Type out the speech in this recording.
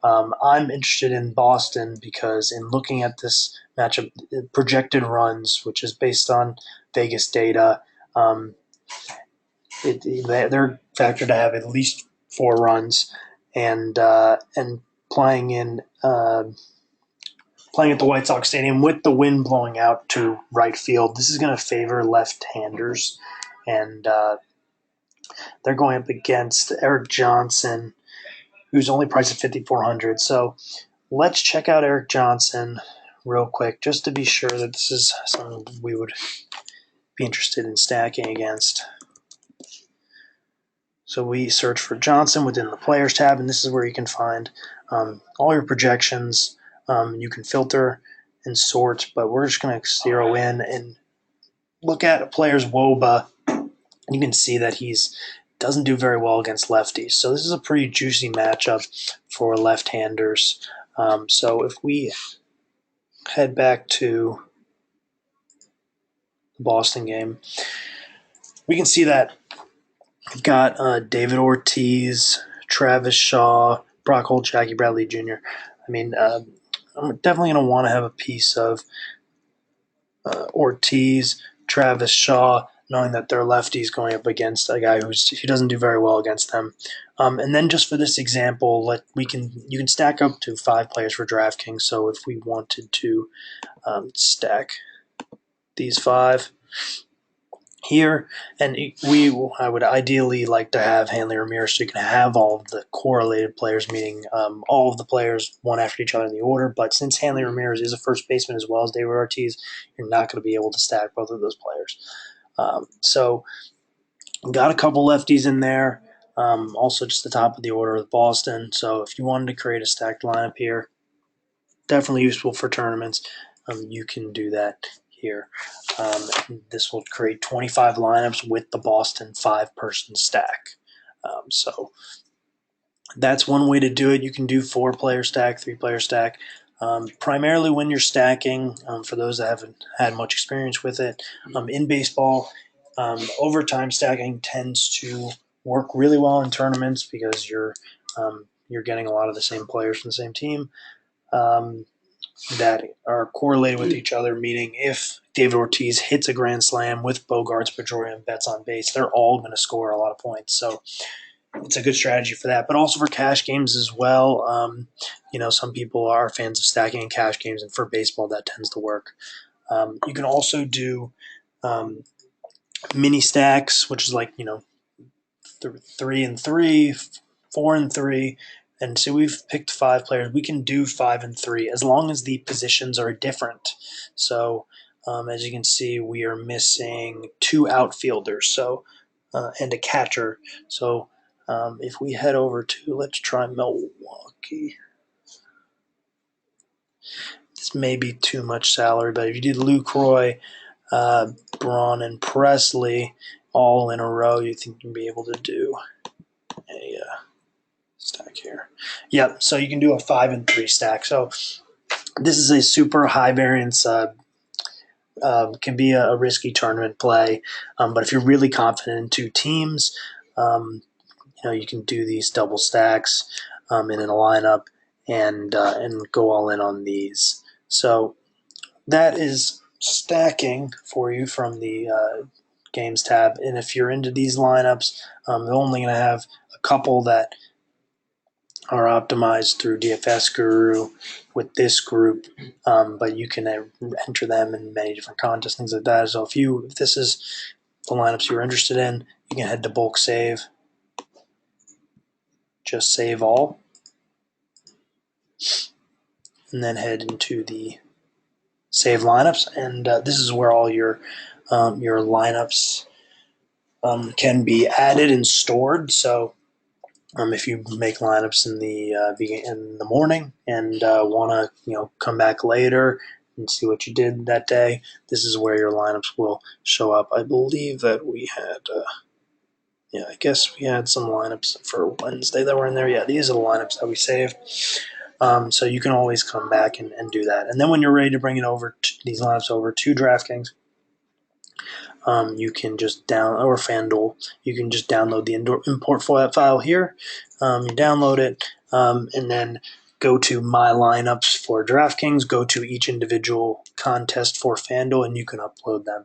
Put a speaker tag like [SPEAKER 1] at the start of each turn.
[SPEAKER 1] I'm interested in Boston because in looking at this matchup, projected runs, which is based on Vegas data, um, they're factored to have at least 4 runs, and playing in playing at the White Sox Stadium with the wind blowing out to right field. This is going to favor left-handers, and they're going up against Eric Johnson, who's only priced at 5,400. So let's check out Eric Johnson real quick, just to be sure that this is something we would be interested in stacking against. So we search for Johnson within the Players tab, and this is where you can find all your projections. You can filter and sort, but we're just going to zero in and look at a player's WOBA. You can see that he's doesn't do very well against lefties. So this is a pretty juicy matchup for left-handers. So if we head back to the Boston game, we can see that we've got David Ortiz, Travis Shaw, Brock Holt, Jackie Bradley Jr. I mean, I'm definitely going to want to have a piece of Ortiz, Travis Shaw, knowing that they're lefties going up against a guy who doesn't do very well against them. And then just for this example, you can stack up to 5 players for DraftKings. So if we wanted to stack these 5 here, and I would ideally like to have Hanley Ramirez so you can have all of the correlated players, meaning all of the players one after each other in the order. But since Hanley Ramirez is a first baseman as well as David Ortiz, you're not going to be able to stack both of those players. So got a couple lefties in there. Also just the top of the order with Boston. So if you wanted to create a stacked lineup here, definitely useful for tournaments. You can do that here. This will create 25 lineups with the Boston 5-person stack. So that's one way to do it. You can do 4-player stack, 3-player stack. Primarily when you're stacking, for those that haven't had much experience with it, in baseball, overtime stacking tends to work really well in tournaments because you're getting a lot of the same players from the same team. That are correlated with each other, meaning if David Ortiz hits a grand slam with Bogarts, Pedroia, and Betts on base, they're all going to score a lot of points. So it's a good strategy for that, but also for cash games as well. Some people are fans of stacking in cash games, and for baseball, that tends to work. You can also do mini stacks, which is like 3 and 3, 4 and 3. And so we've picked 5 players. We can do 5 and 3 as long as the positions are different. So as you can see, we are missing 2 outfielders and a catcher. So if we head over to, let's try Milwaukee. This may be too much salary, but if you did Lucroy, Braun, and Presley all in a row, you think you can be able to do a stack here. Yep, so you can do a 5 and 3 stack. So this is a super high variance, can be a risky tournament play. But if you're really confident in 2 teams, you can do these double stacks in a lineup and go all in on these. So that is stacking for you from the games tab. And if you're into these lineups, they're only going to have a couple that are optimized through DFS Guru with this group, but you can enter them in many different contests, things like that. So if this is the lineups you're interested in, you can head to bulk save, just save all, and then head into the save lineups, and this is where all your lineups can be added and stored. So if you make lineups in the morning and want to come back later and see what you did that day, this is where your lineups will show up. I believe that we had I guess we had some lineups for Wednesday that were in there. Yeah, these are the lineups that we saved. So you can always come back and do that. And then when you're ready to bring these lineups over to DraftKings, you can just or FanDuel, you can just download the import file here. You download it, and then go to My Lineups for DraftKings, go to each individual contest for FanDuel, and you can upload them.